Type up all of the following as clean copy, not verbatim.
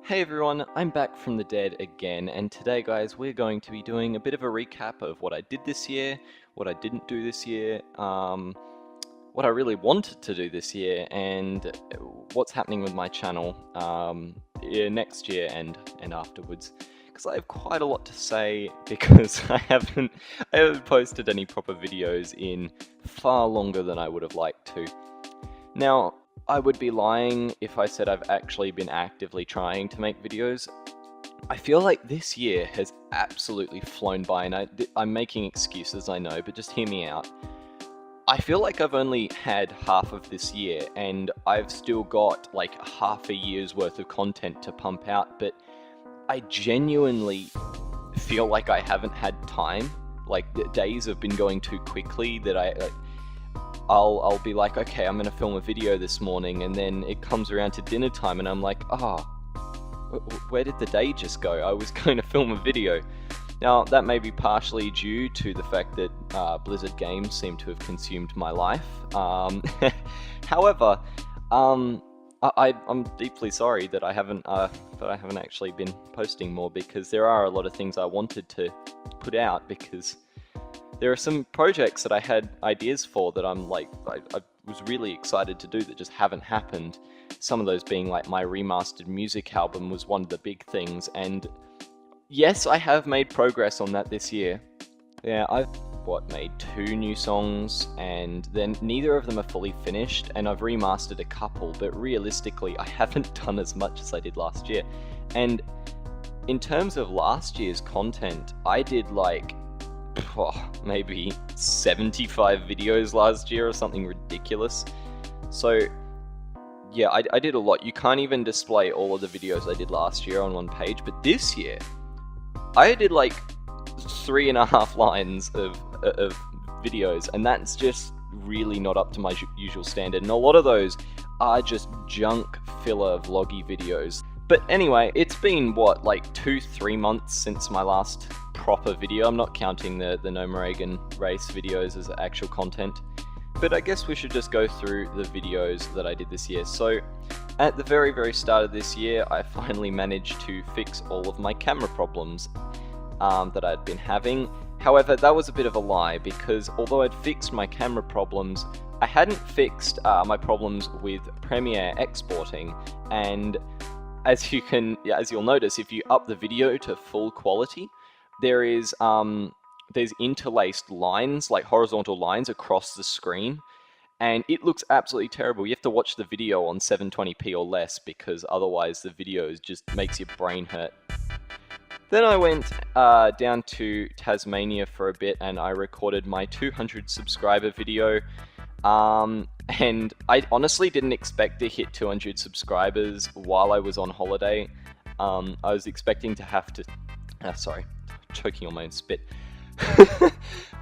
Hey everyone, I'm back from the dead again, and today guys we're going to be doing a bit of a recap of what I did this year, what I didn't do this year, what I really wanted to do this year, and what's happening with my channel next year and afterwards. Because I have quite a lot to say because I haven't posted any proper videos in far longer than I would have liked to. Now, I would be lying if I said I've actually been actively trying to make videos. I feel like this year has absolutely flown by, and I'm making excuses, I know, but just hear me out. I feel like I've only had half of this year, and I've still got like half a year's worth of content to pump out, but I genuinely feel like I haven't had time. Like, the days have been going too quickly that I'll be like, okay, I'm gonna film a video this morning, and then it comes around to dinner time and I'm like, where did the day just go? I was going to film a video. Now, that may be partially due to the fact that Blizzard games seem to have consumed my life. However, I'm deeply sorry that I haven't actually been posting more, because there are a lot of things I wanted to put out, because there are some projects that I had ideas for that I'm like, I was really excited to do that just haven't happened. Some of those being like my remastered music album was one of the big things, and yes, I have made progress on that this year. Yeah, I've made 2 new songs, and then neither of them are fully finished, and I've remastered a couple, but realistically I haven't done as much as I did last year. And in terms of last year's content, I did like maybe 75 videos last year or something ridiculous. So yeah, I did a lot. You can't even display all of the videos I did last year on one page, but this year I did like 3.5 lines of videos, and that's just really not up to my usual standard, and a lot of those are just junk filler vloggy videos. But anyway, it's been what, like 2-3 months since my last proper video. I'm not counting the No Moragan race videos as actual content, but I guess we should just go through the videos that I did this year. So at the very start of this year, I finally managed to fix all of my camera problems that I'd been having. However, that was a bit of a lie, because although I'd fixed my camera problems, I hadn't fixed my problems with Premiere exporting. And as you'll notice, if you up the video to full quality, there's interlaced lines, like horizontal lines across the screen, and it looks absolutely terrible. You have to watch the video on 720p or less, because otherwise the video just makes your brain hurt. Then I went down to Tasmania for a bit, and I recorded my 200 subscriber video. And I honestly didn't expect to hit 200 subscribers while I was on holiday. I was expecting to have to... sorry, choking on my own spit.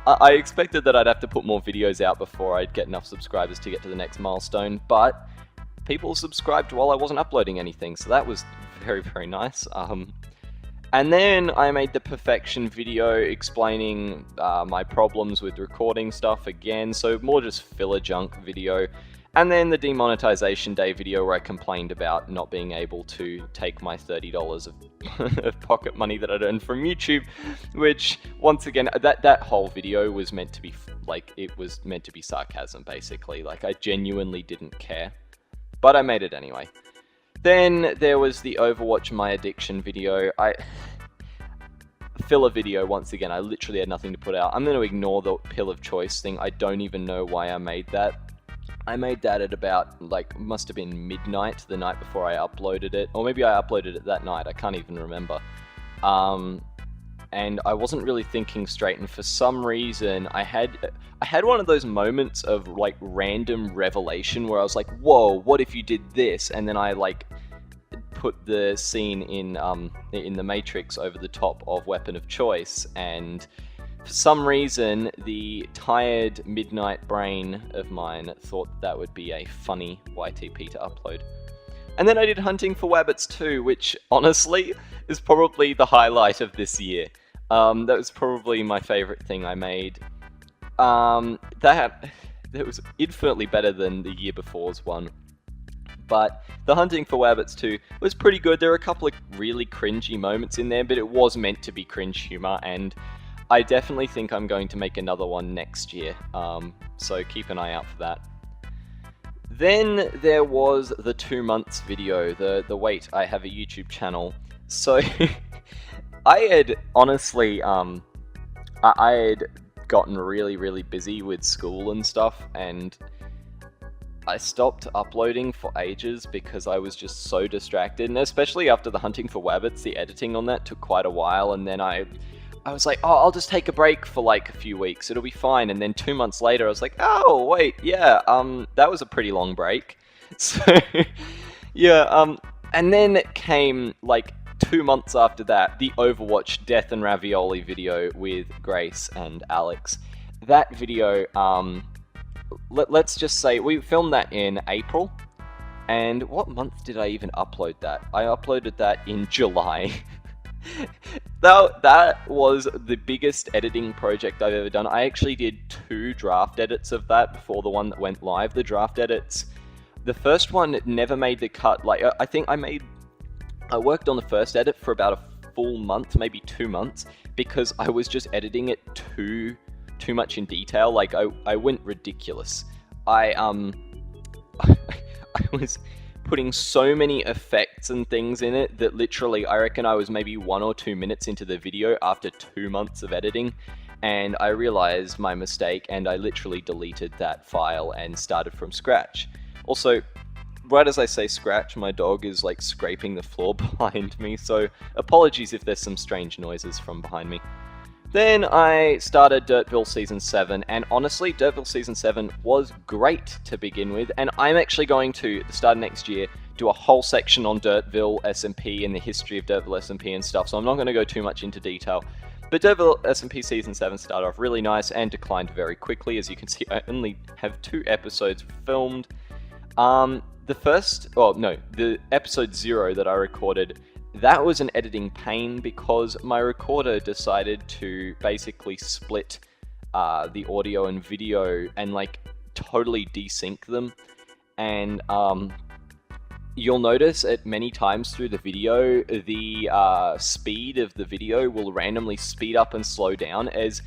I expected that I'd have to put more videos out before I'd get enough subscribers to get to the next milestone, but people subscribed while I wasn't uploading anything, so that was very nice. And then I made the perfection video explaining my problems with recording stuff again, so more just filler junk video. And then the demonetization day video where I complained about not being able to take my $30 of pocket money that I'd earned from YouTube, which, once again, that whole video was meant to be, like, it was meant to be sarcasm, basically. Like, I genuinely didn't care. But I made it anyway. Then there was the Overwatch My Addiction video. Filler video, once again, I literally had nothing to put out. I'm going to ignore the pill of choice thing. I don't even know why I made that. I made that at about, like, must have been midnight the night before I uploaded it. Or maybe I uploaded it that night, I can't even remember. And I wasn't really thinking straight, and for some reason I had one of those moments of like random revelation where I was like, whoa, what if you did this? And then I like put the scene in the Matrix over the top of Weapon of Choice, and for some reason the tired midnight brain of mine thought that would be a funny YTP to upload. And then I did Hunting for Wabbits 2, which honestly is probably the highlight of this year. That was probably my favorite thing I made. That was infinitely better than the year before's one. But The Hunting for Wabbits 2 was pretty good. There were a couple of really cringy moments in there, but it was meant to be cringe humor, and I definitely think I'm going to make another one next year, so keep an eye out for that. Then there was the 2 months video, the wait, I have a YouTube channel. So I had honestly, I had gotten really busy with school and stuff, and I stopped uploading for ages because I was just so distracted, and especially after The Hunting for Wabbits, the editing on that took quite a while, and then I was like, oh, I'll just take a break for like a few weeks, it'll be fine, and then 2 months later I was like, oh, wait, yeah, that was a pretty long break. So, yeah, and then it came, like, 2 months after that, the Overwatch Death and Ravioli video with Grace and Alex. That video, let's just say, we filmed that in April, and what month did I even upload that? I uploaded that in July. That was the biggest editing project I've ever done. I actually did 2 draft edits of that before the one that went live. The draft edits, the first one never made the cut. Like, I think I worked on the first edit for about a full month, maybe 2 months, because I was just editing it too much in detail. Like, I went ridiculous. I was putting so many effects and things in it that literally I reckon I was maybe 1 or 2 minutes into the video after 2 months of editing, and I realized my mistake, and I literally deleted that file and started from scratch. Also, right as I say scratch, my dog is like scraping the floor behind me, so apologies if there's some strange noises from behind me. Then I started Dirtville Season 7, and honestly, Dirtville Season 7 was great to begin with, and I'm actually going to, at the start of next year, do a whole section on Dirtville SMP and the history of Dirtville SMP and stuff, so I'm not going to go too much into detail. But Dirtville SMP Season 7 started off really nice and declined very quickly. As you can see, I only have 2 episodes filmed. The episode 0 that I recorded, that was an editing pain because my recorder decided to basically split the audio and video and like totally desync them. And you'll notice at many times through the video, the speed of the video will randomly speed up and slow down, as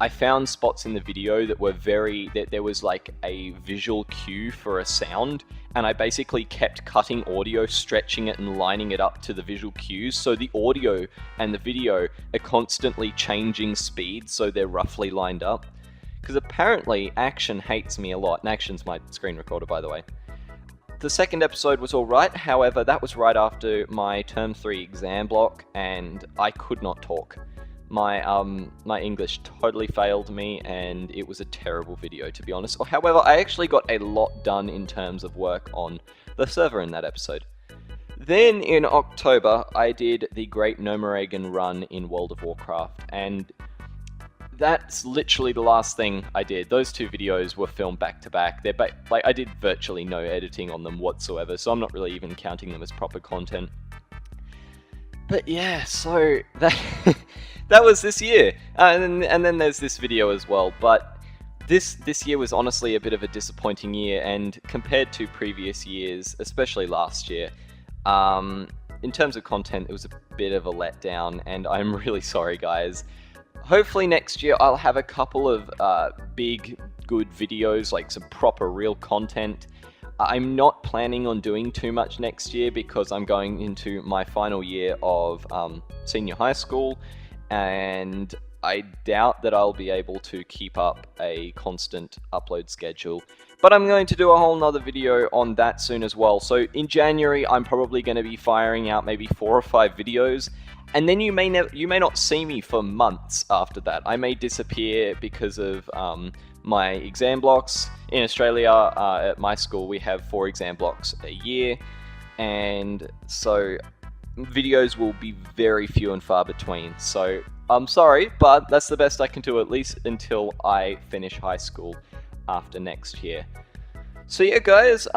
I found spots in the video that were there was like a visual cue for a sound, and I basically kept cutting audio, stretching it and lining it up to the visual cues, so the audio and the video are constantly changing speed so they're roughly lined up. Because apparently Action hates me a lot, and Action's my screen recorder, by the way. The second episode was alright, however that was right after my Term 3 exam block, and I could not talk. My English totally failed me, and it was a terrible video, to be honest. However, I actually got a lot done in terms of work on the server in that episode. Then in October, I did the Great Gnomeregan run in World of Warcraft, and that's literally the last thing I did. Those 2 videos were filmed back to back. I did virtually no editing on them whatsoever, so I'm not really even counting them as proper content. But yeah, so that was this year, and then there's this video as well. But this year was honestly a bit of a disappointing year, and compared to previous years, especially last year, in terms of content, it was a bit of a letdown, and I'm really sorry, guys. Hopefully next year I'll have a couple of big, good videos, like some proper, real content. I'm not planning on doing too much next year because I'm going into my final year of senior high school, and I doubt that I'll be able to keep up a constant upload schedule. But I'm going to do a whole nother video on that soon as well. So in January, I'm probably going to be firing out maybe 4 or 5 videos, and then you may not see me for months after that. I may disappear because of my exam blocks. In Australia, at my school, we have 4 exam blocks a year, and so videos will be very few and far between. So I'm sorry, but that's the best I can do, at least until I finish high school after next year. So yeah, guys,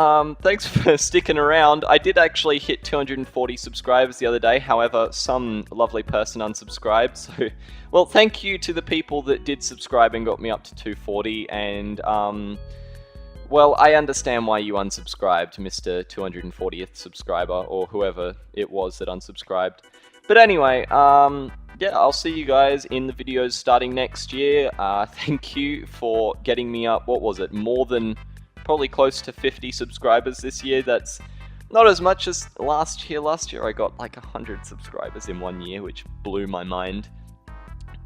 thanks for sticking around. I did actually hit 240 subscribers the other day, however, some lovely person unsubscribed, so, well, thank you to the people that did subscribe and got me up to 240, and, Well, I understand why you unsubscribed, Mr. 240th subscriber, or whoever it was that unsubscribed. But anyway, yeah, I'll see you guys in the videos starting next year. Thank you for getting me up, what was it, more than probably close to 50 subscribers this year. That's not as much as last year. Last year I got like 100 subscribers in 1 year, which blew my mind.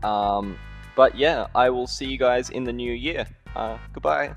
But yeah, I will see you guys in the new year. Goodbye.